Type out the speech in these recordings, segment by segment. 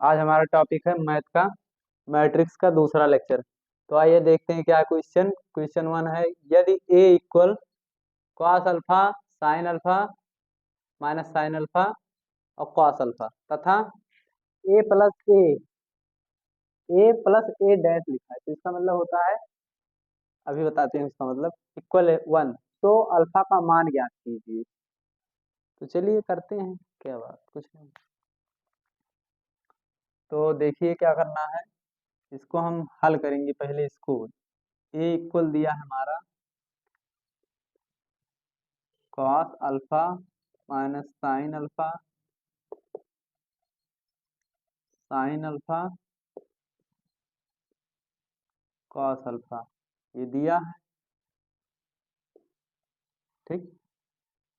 आज हमारा टॉपिक है मैथ का मैट्रिक्स का दूसरा लेक्चर। तो आइए देखते हैं क्या क्वेश्चन क्वेश्चन वन है। यदि A equal cos alpha sine alpha minus sine alpha और कॉस अल्फा तथा ए डैश लिखा है, तो इसका मतलब होता है, अभी बताते हैं इसका मतलब, इक्वल है वन, तो अल्फा का मान ज्ञात कीजिए। तो चलिए करते हैं, क्या बात कुछ नहीं। तो देखिए क्या करना है, इसको हम हल करेंगे। पहले इसको ए इक्वल दिया है हमारा cos alpha minus sine alpha cos alpha, ये दिया है। ठीक,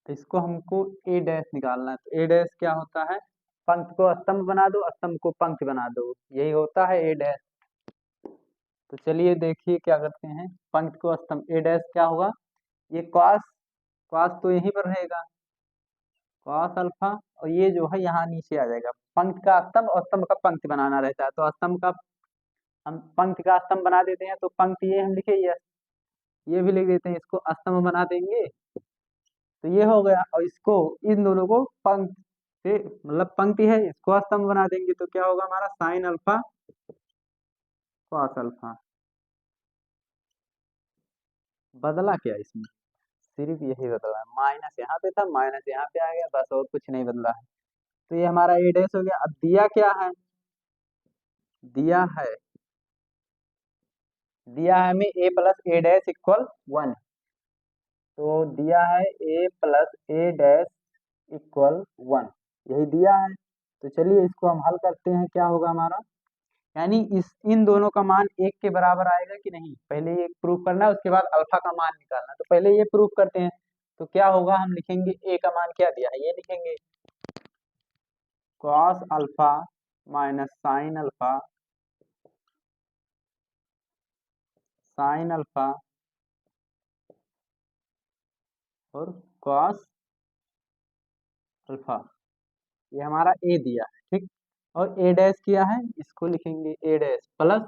तो इसको हमको ए डैश निकालना है। तो ए डैश क्या होता है, पंक्ति को स्तंभ बना दो, स्तंभ को पंक्ति बना दो, यही होता है ए डैश। तो चलिए देखिए क्या करते हैं, पंक्ति को स्तंभ, ए डैश क्या होगा, ये कॉस, कॉस तो यहीं पर रहेगा, कॉस अल्फा, और ये जो है यहाँ नीचे आ जाएगा। पंक्ति का स्तंभ और स्तंभ का पंक्ति बनाना रहता है, तो स्तंभ का हम पंक्ति का स्तंभ बना देते हैं, तो पंक्ति ये हम लिखे, ये भी लिख देते हैं, इसको स्तंभ बना देंगे। तो ये हो गया, और इसको, इन दोनों को पंक्ति से, मतलब पंक्ति है, इसको स्तंभ बना देंगे, तो क्या होगा हमारा साइन अल्फा कॉस अल्फा। बदला क्या इसमें, सिर्फ यही बदला है, माइनस यहाँ पे था, माइनस यहाँ पे आ गया, बस और कुछ नहीं बदला है। तो ये हमारा ए डैश हो गया। अब दिया क्या है, दिया है, दिया है हमें ए प्लस ए डैश इक्वल वन। तो दिया है ए प्लस ए डैश इक्वल वन, यही दिया है। तो चलिए इसको हम हल करते हैं, क्या होगा हमारा, यानी इस इन दोनों का मान एक के बराबर आएगा कि नहीं, पहले ये प्रूव करना है, उसके बाद अल्फा का मान निकालना है। तो पहले ये प्रूव करते हैं। तो क्या होगा, हम लिखेंगे ए का मान क्या दिया है, ये लिखेंगे cos alpha minus sine alpha और कॉस अल्फा, ये हमारा ए दिया है। ठीक, और ए डैश किया है, इसको लिखेंगे A dash plus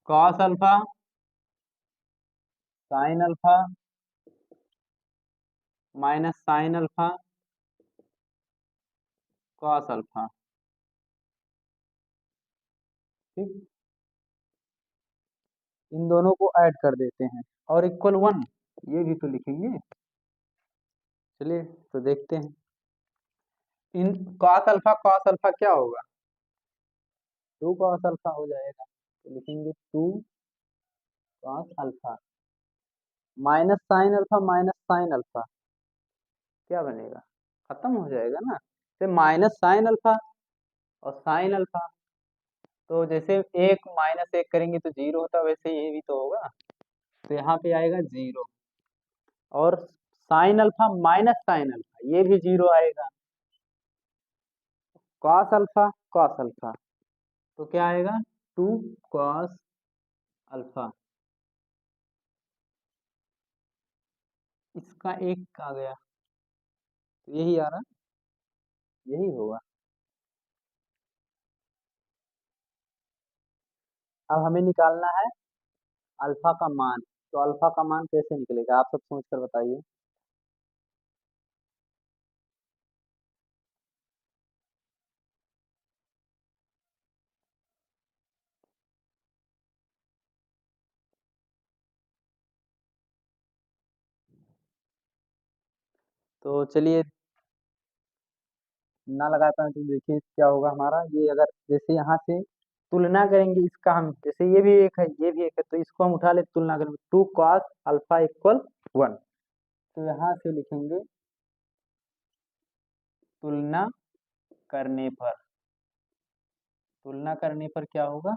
cos alpha sine alpha minus sine alpha cos alpha. ठीक, इन दोनों को ऐड कर देते हैं और इक्वल वन, ये भी तो लिखेंगे। चलिए तो देखते हैं, इन कॉस अल्फा क्या होगा, टू कॉस अल्फा हो जाएगा। तो लिखेंगे two cos alpha minus sine alpha, क्या बनेगा, खत्म हो जाएगा ना, तो माइनस साइन अल्फा और साइन अल्फा, तो जैसे एक माइनस एक करेंगे तो जीरो होता, वैसे ये भी तो होगा, तो यहाँ पे आएगा जीरो। और sine alpha minus sine alpha, ये भी जीरो आएगा। कॉस अल्फा, तो क्या आएगा, टू कॉस अल्फा, इसका एक आ गया, तो यही आ रहा, यही होगा। अब हमें निकालना है अल्फा का मान। तो अल्फा का मान कैसे निकलेगा, आप सब सोच कर बताइए। तो चलिए, ना लगा पाए तो देखिए क्या होगा हमारा, ये अगर जैसे यहाँ से तुलना करेंगे इसका, हम जैसे ये भी एक है ये भी एक है, तो इसको हम उठा ले, तुलना करेंगे, two cos alpha equal one. तो यहाँ से लिखेंगे तुलना करने पर, तुलना करने पर क्या होगा,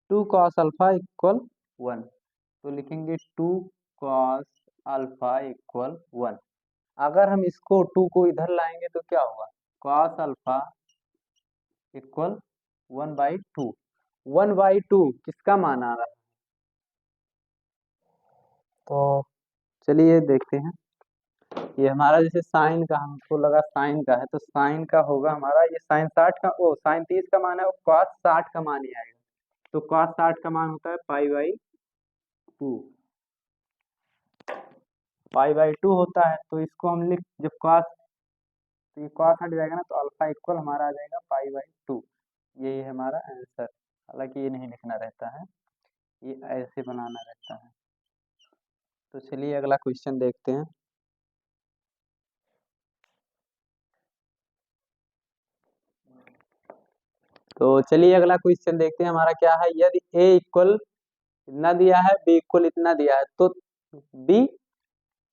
two cos alpha equal one, तो लिखेंगे two cos alpha equal one. अगर हम इसको टू को इधर लाएंगे तो क्या होगा, cos alpha equal one by two, one by two किसका मान आ रहा है। तो चलिए देखते हैं, ये हमारा जैसे साइन का हमको लगा साइन का है, तो साइन का होगा हमारा ये साइन 60 का, ओ साइन 30 का मान है और कॉस 60 का मान ही आएगा। तो कॉस 60 का मान होता है पाई बाई 2। पाई बाई 2 होता है, तो इसको हम लिख जब कॉस, तो ये कॉस हट जाएगा ना, तो अल्फा इक्वल हमारा आ जाएगा पाई बाई 2। यही है हमारा आंसर। हालांकि ये नहीं लिखना रहता है, ये ऐसे बनाना रहता है। तो चलिए अगला क्वेश्चन देखते हैं। तो चलिए अगला क्वेश्चन देखते हैं हमारा क्या है। यदि ए इक्वल इतना दिया है, बी इक्वल इतना दिया है, तो बी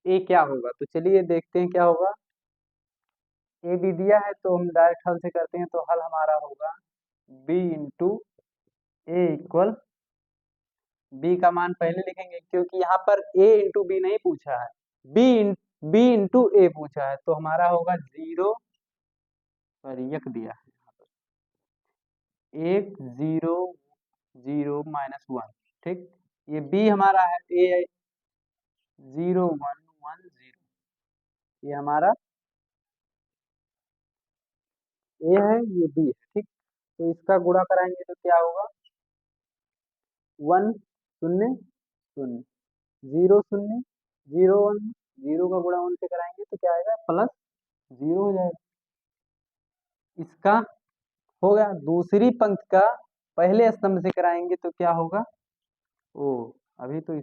ए क्या होगा। तो चलिए देखते हैं क्या होगा। ए बी दिया है तो हम डायरेक्ट हल से करते हैं, तो हल हमारा होगा बी इंटू ए इक्वल, बी का मान पहले लिखेंगे क्योंकि यहाँ पर ए इंटू बी नहीं पूछा है, बी इंटू ए पूछा है, तो हमारा होगा 0, सॉरी 1 दिया है, 1 0 0 -1, ठीक। ये बी हमारा है, ए 0 1 1 0, ये हमारा ए है, ये बी है, ठीक। तो इसका गुणा कराएंगे तो क्या होगा, 1 0 0, 0 0 0 1, 0 का गुणा 1 से कराएंगे तो क्या आएगा, +0 हो जाएगा। इसका हो गया। दूसरी पंक्ति का पहले स्तंभ से कराएंगे तो क्या होगा, ओ अभी तो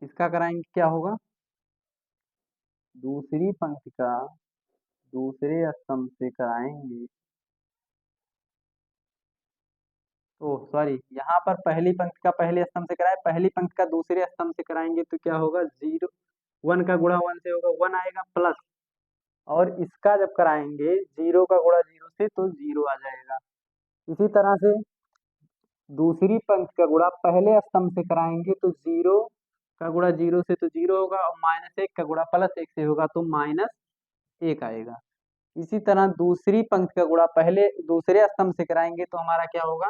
इसका कराएंगे क्या होगा, दूसरी पंक्ति का दूसरे स्तंभ से कराएंगे, ओह सॉरी, यहाँ पर पहली पंक्ति का पहले स्तंभ से कराए, पहली पंक्ति का दूसरे स्तंभ से कराएंगे तो क्या होगा, 1 का गुणा 1 से होगा 1 आएगा प्लस, और इसका जब कराएंगे 0 का गुणा 0 से तो 0 आ जाएगा। इसी तरह से दूसरी पंक्ति का गुणा पहले स्तंभ से कराएंगे तो 0 का गुणा 0 से तो 0 होगा, और -1 का गुणा +1 से होगा तो -1 आएगा। इसी तरह दूसरी पंक्ति का गुणा पहले दूसरे स्तंभ से कराएंगे तो हमारा क्या होगा,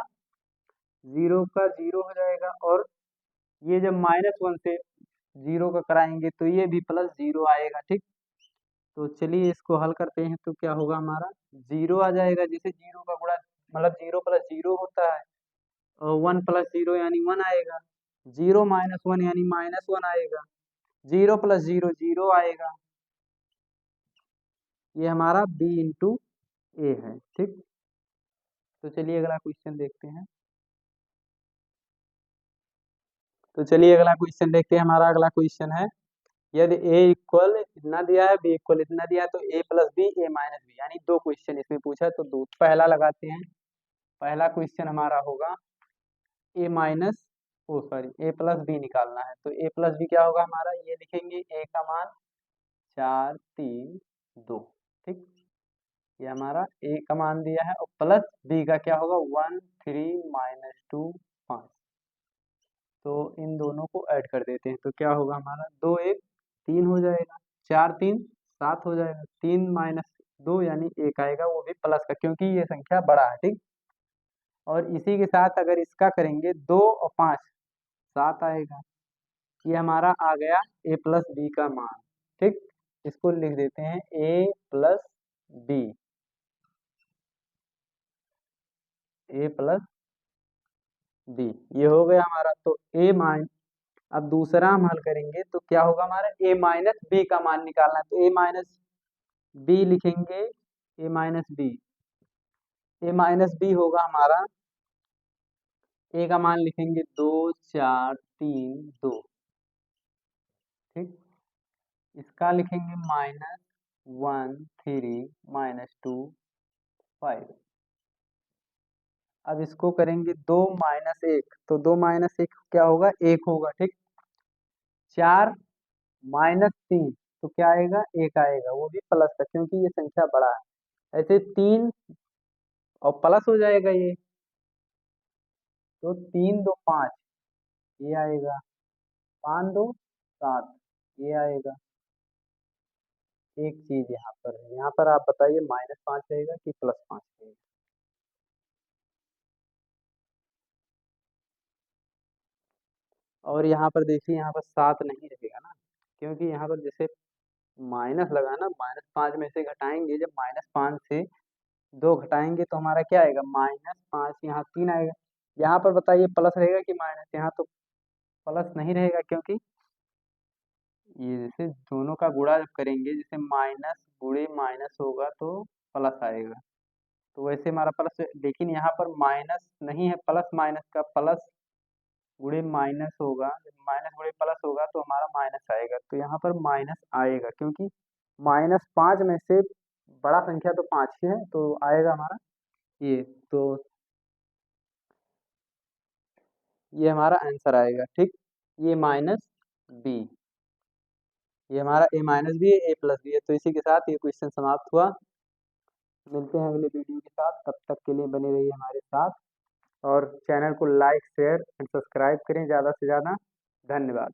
0 का 0 हो जाएगा, और ये जब -1 से 0 का कराएंगे तो ये भी +0 आएगा, ठीक। तो चलिए इसको हल करते हैं तो क्या होगा हमारा, 0 आ जाएगा, जैसे 0 का गुणा मतलब 0 + 0 होता है, और 1 + 0 यानी 1 आएगा, 0 - 1 यानी -1 आएगा, 0 + 0 0 आएगा। ये हमारा बी इंटू ए है, ठीक। तो चलिए अगला क्वेश्चन देखते हैं। तो चलिए अगला क्वेश्चन देखते हैं। हमारा अगला क्वेश्चन है, यदि ए इक्वल इतना दिया है, बी इक्वल इतना दिया है, तो ए प्लस बी ए माइनस बी, यानी दो क्वेश्चन इसमें पूछा है, तो दो पहला लगाते हैं। पहला क्वेश्चन हमारा होगा ए माइनस, ओ सॉरी ए प्लस बी निकालना है, तो ए प्लस बी क्या होगा हमारा, ये लिखेंगे ए का मान 4 3 2, ठीक। ये हमारा ए का मान दिया है, और प्लस बी का क्या होगा 1 3 -2 5। तो इन दोनों को ऐड कर देते हैं तो क्या होगा हमारा, 2 1 3 हो जाएगा, 4 3 7 हो जाएगा, 3 - 2 यानी 1 आएगा, वो भी प्लस का क्योंकि ये संख्या बड़ा है, ठीक। और इसी के साथ अगर इसका करेंगे 2 और 5 7 आएगा। ये हमारा आ गया ए प्लस बी का मान, ठीक। इसको लिख देते हैं ए प्लस बी, ए प्लस बी, ये हो गया हमारा। तो ए मान, अब दूसरा हम हल करेंगे तो क्या होगा हमारा, ए माइनस बी का मान निकालना है, तो ए माइनस बी लिखेंगे, ए माइनस बी होगा हमारा, ए का मान लिखेंगे 2 4 3 2, ठीक। इसका लिखेंगे -1 3 -2 5। अब इसको करेंगे 2 - 1, तो 2 - 1 क्या होगा, 1 होगा, ठीक। 4 - 3 तो क्या आएगा, 1 आएगा, वो भी प्लस का क्योंकि ये संख्या बड़ा है। ऐसे 3 और प्लस हो जाएगा ये, तो 3 2 5 ये आएगा, 5 2 7 ये आएगा। एक चीज यहाँ पर आप बताइए, -5 रहेगा कि +5 रहेगा। और यहाँ पर देखिए, यहाँ पर 7 नहीं रहेगा ना, क्योंकि यहाँ पर जैसे माइनस लगा ना, -5 में से घटाएंगे, जब -5 से 2 घटाएंगे तो हमारा क्या आएगा, -5, यहाँ 3 आएगा। यहाँ पर बताइए प्लस रहेगा कि माइनस, यहाँ तो प्लस नहीं रहेगा, क्योंकि ये जैसे दोनों का गुणा जब करेंगे, जैसे माइनस गुणे माइनस होगा तो प्लस आएगा। तो वैसे हमारा प्लस, लेकिन यहाँ पर माइनस नहीं है, प्लस माइनस का प्लस गुणे माइनस होगा, जब माइनस गुणे प्लस होगा तो हमारा माइनस आएगा। तो यहाँ पर माइनस आएगा, क्योंकि -5 में से बड़ा संख्या तो 5 ही है, तो आएगा हमारा ये। तो ये हमारा आंसर आएगा, ठीक। ये -b, ये हमारा a- भी है, a+ भी है। तो इसी के साथ ये क्वेश्चन समाप्त हुआ। मिलते हैं अगले वीडियो के साथ, तब तक के लिए बने रहिए हमारे साथ, और चैनल को लाइक शेयर एंड सब्सक्राइब करें ज़्यादा से ज़्यादा। धन्यवाद।